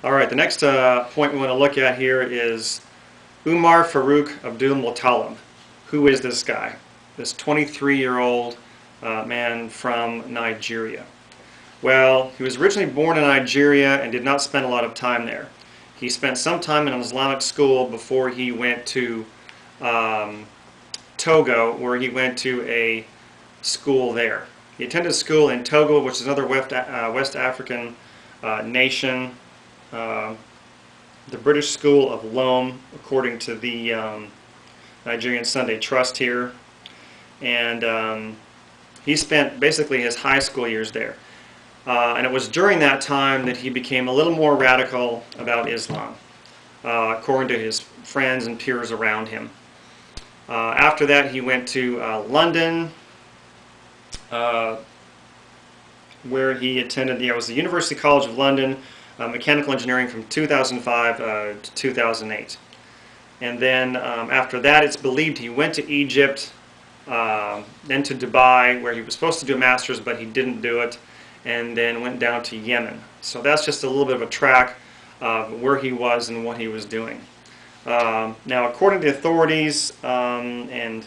All right, the next point we want to look at here is Umar Farouk Abdulmutallab. Who is this guy? This 23-year-old man from Nigeria. Well, he was originally born in Nigeria and did not spend a lot of time there. He spent some time in an Islamic school before he went to Togo, where he went to a school there. He attended school in Togo, which is another West African nation. The British School of Loam, according to the Nigerian Sunday Trust here. And he spent basically his high school years there. And it was during that time that he became a little more radical about Islam, according to his friends and peers around him. After that, he went to London, where he attended, it was the University College of London, mechanical engineering from 2005 to 2008. And then after that, it's believed he went to Egypt, then to Dubai, where he was supposed to do a master's, but he didn't do it, and then went down to Yemen. So that's just a little bit of a track of where he was and what he was doing. Now, according to the authorities, and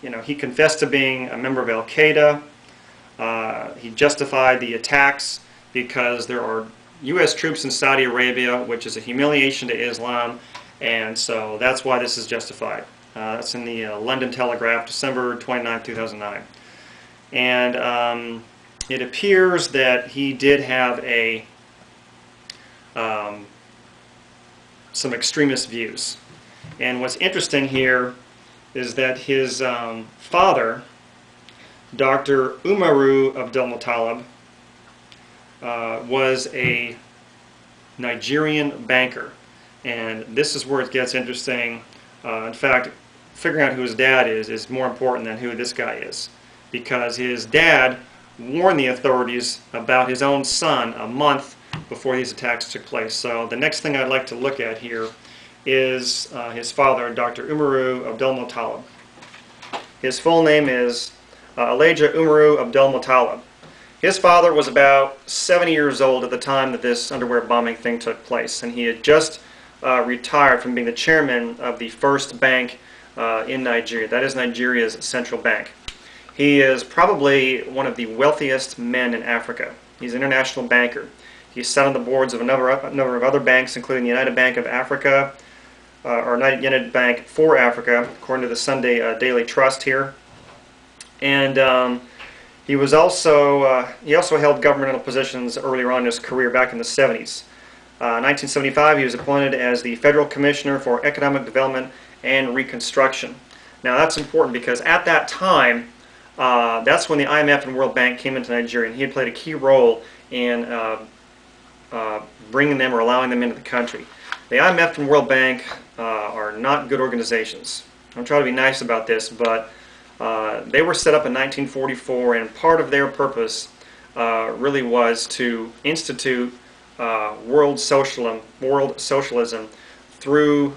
he confessed to being a member of Al-Qaeda. He justified the attacks because there are U.S. troops in Saudi Arabia, which is a humiliation to Islam, and so that's why this is justified. That's in the London Telegraph, December 29, 2009. And it appears that he did have some extremist views. And what's interesting here is that his father, Dr. Umar Abdulmutallab, was a Nigerian banker. And this is where it gets interesting. In fact, figuring out who his dad is more important than who this guy is. Because his dad warned the authorities about his own son a month before these attacks took place. So the next thing I'd like to look at here is his father, Dr. Umar Abdulmutallab. His full name is Elijah Umar Abdulmutallab. His father was about 70 years old at the time that this underwear bombing thing took place, and he had just retired from being the chairman of the first bank in Nigeria. That is Nigeria's central bank. He is probably one of the wealthiest men in Africa. He's an international banker. He sat on the boards of a number of other banks, including the United Bank of Africa, or United Bank for Africa, according to the Sunday Daily Trust here. And he also held governmental positions earlier on in his career, back in the 70s. In 1975, he was appointed as the Federal Commissioner for Economic Development and Reconstruction. Now that's important because at that time, that's when the IMF and World Bank came into Nigeria, and he had played a key role in bringing them or allowing them into the country. The IMF and World Bank are not good organizations. I'm trying to be nice about this, but they were set up in 1944, and part of their purpose really was to institute world socialism through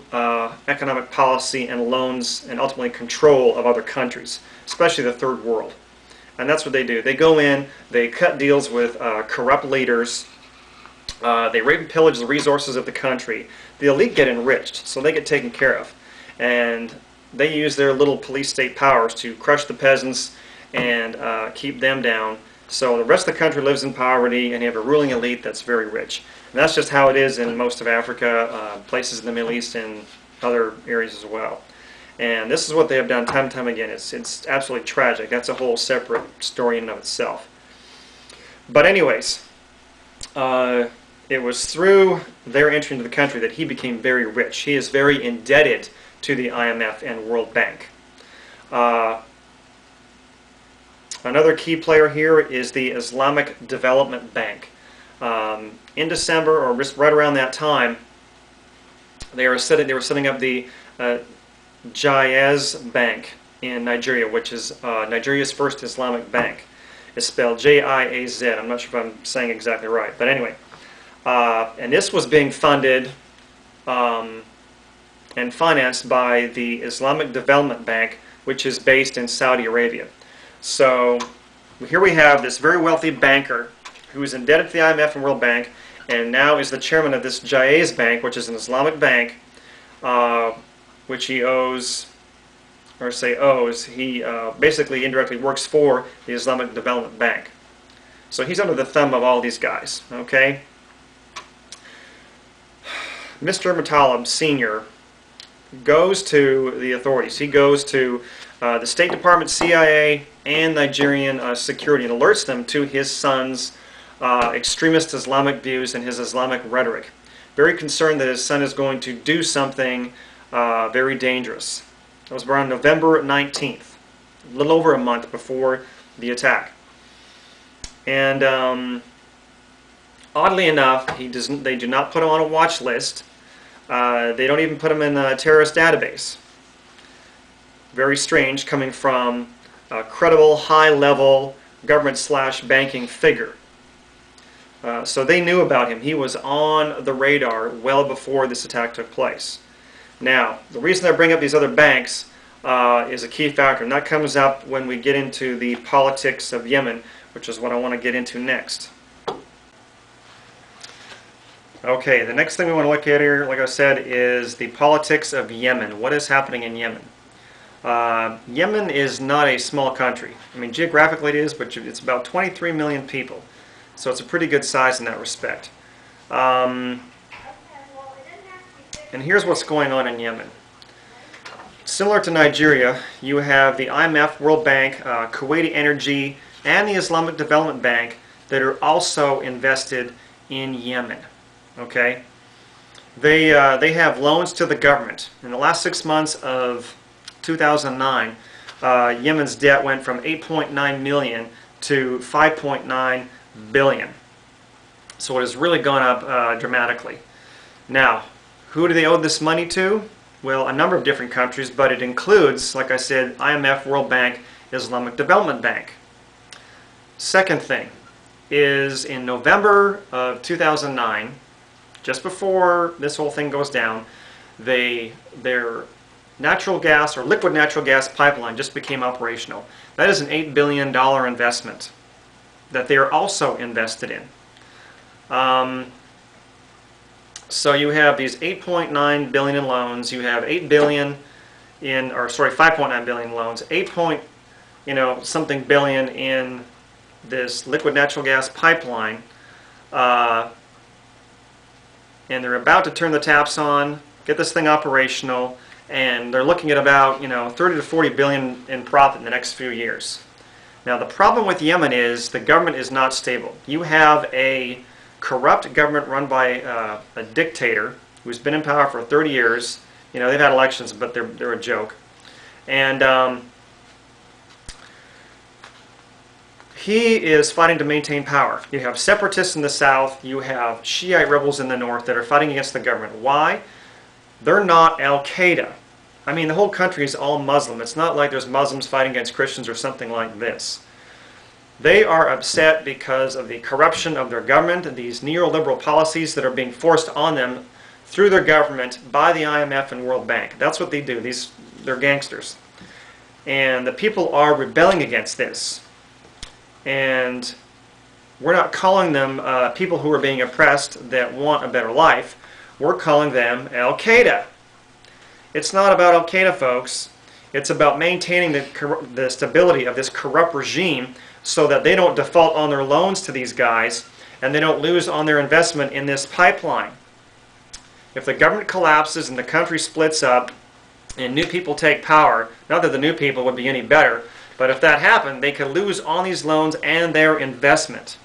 economic policy and loans and ultimately control of other countries, especially the third world. And that's what they do. They go in, they cut deals with corrupt leaders, they rape and pillage the resources of the country. The elite get enriched, so they get taken care of. And they use their little police state powers to crush the peasants and keep them down. So the rest of the country lives in poverty, and you have a ruling elite that's very rich. And that's just how it is in most of Africa, places in the Middle East, and other areas as well. And this is what they have done time and time again. It's absolutely tragic. That's a whole separate story in and of itself. But anyways, it was through their entry into the country that he became very rich. He is very indebted to the IMF and World Bank. Another key player here is the Islamic Development Bank. In December, or just right around that time, they were setting up the Jaiz Bank in Nigeria, which is Nigeria's first Islamic bank. It's spelled J-I-A-Z. I'm not sure if I'm saying exactly right, but anyway. And this was being funded and financed by the Islamic Development Bank, which is based in Saudi Arabia. So here we have this very wealthy banker who is indebted to the IMF and World Bank, and now is the chairman of this Jaiz Bank, which is an Islamic bank, which he owes, or say owes, he basically indirectly works for the Islamic Development Bank. So he's under the thumb of all these guys, okay? Mr. Mutallab Sr. goes to the authorities. He goes to the State Department, CIA, and Nigerian security and alerts them to his son's extremist Islamic views and his Islamic rhetoric. Very concerned that his son is going to do something very dangerous. It was around November 19th, a little over a month before the attack. And oddly enough, they do not put him on a watch list. They don't even put him in a terrorist database. Very strange, coming from a credible, high-level government/banking figure. So they knew about him. He was on the radar well before this attack took place. Now, the reason I bring up these other banks is a key factor, and that comes up when we get into the politics of Yemen, which is what I want to get into next. Okay, the next thing we want to look at here, like I said, is the politics of Yemen. What is happening in Yemen? Yemen is not a small country. I mean, geographically it is, but it's about 23 million people. So it's a pretty good size in that respect. And here's what's going on in Yemen. Similar to Nigeria, you have the IMF, World Bank, Kuwaiti Energy, and the Islamic Development Bank that are also invested in Yemen. Okay? They have loans to the government. In the last 6 months of 2009, Yemen's debt went from 8.9 million to 5.9 billion. So it has really gone up dramatically. Now, who do they owe this money to? Well, a number of different countries, but it includes, like I said, IMF, World Bank, Islamic Development Bank. Second thing is in November of 2009, just before this whole thing goes down, their natural gas or liquid natural gas pipeline just became operational. That is an $8 billion investment that they are also invested in. So you have these 8.9 billion in loans, you have 8 billion in, or sorry, 5.9 billion loans, 8 something billion in this liquid natural gas pipeline, and they're about to turn the taps on, get this thing operational, and they're looking at about 30 to 40 billion in profit in the next few years. Now the problem with Yemen is the government is not stable. You have a corrupt government run by a dictator who's been in power for 30 years. They've had elections, but they're a joke. And he is fighting to maintain power. You have separatists in the south, you have Shiite rebels in the north that are fighting against the government. Why? They're not Al-Qaeda. I mean, the whole country is all Muslim. It's not like there's Muslims fighting against Christians or something like this. They are upset because of the corruption of their government and these neoliberal policies that are being forced on them through their government by the IMF and World Bank. That's what they do. They're gangsters. And the people are rebelling against this. And we're not calling them people who are being oppressed that want a better life. We're calling them Al-Qaeda. It's not about Al-Qaeda, folks. It's about maintaining the stability of this corrupt regime so that they don't default on their loans to these guys and they don't lose on their investment in this pipeline. If the government collapses and the country splits up and new people take power, not that the new people would be any better, but if that happened, they could lose on these loans and their investment.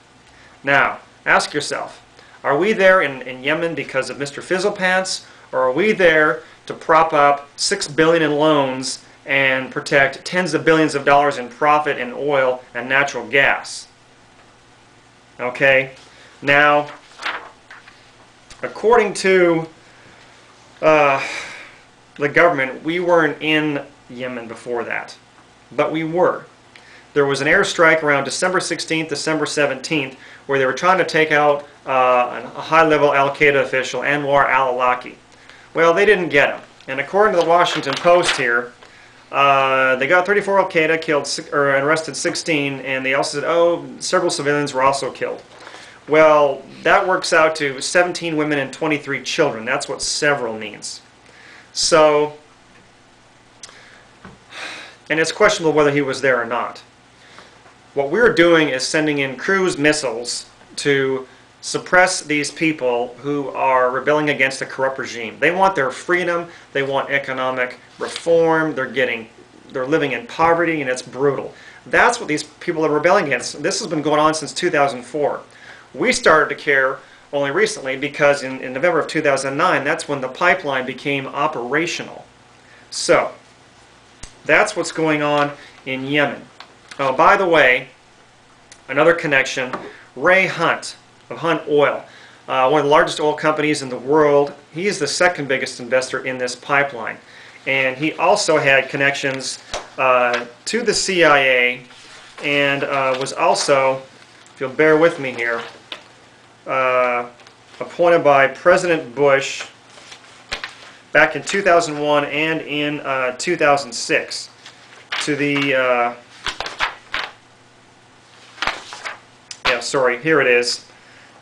Now, ask yourself, are we there in Yemen because of Mr. Fizzlepants, or are we there to prop up $6 billion in loans and protect tens of billions of dollars in profit in oil and natural gas? Okay, now, according to the government, we weren't in Yemen before that, but we were. There was an airstrike around December 16th, December 17th, where they were trying to take out a high-level Al-Qaeda official, Anwar al-Awlaki. Well, they didn't get him. And according to the Washington Post here, they got 34 Al-Qaeda, killed or arrested 16, and they also said, oh, several civilians were also killed. Well, that works out to 17 women and 23 children. That's what several means. So, and it's questionable whether he was there or not. What we're doing is sending in cruise missiles to suppress these people who are rebelling against a corrupt regime. They want their freedom, they want economic reform, they're living in poverty, and it's brutal. That's what these people are rebelling against. This has been going on since 2004. We started to care only recently because in November of 2009, that's when the pipeline became operational. So, that's what's going on in Yemen. Oh, by the way, another connection, Ray Hunt of Hunt Oil, one of the largest oil companies in the world. He is the second biggest investor in this pipeline. And he also had connections to the CIA and was also, if you'll bear with me here, appointed by President Bush back in 2001 and in 2006 to the, here it is,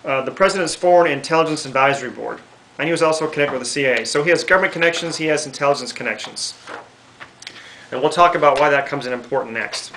the President's Foreign Intelligence Advisory Board. And he was also connected with the CIA. So he has government connections, he has intelligence connections. And we'll talk about why that comes in important next.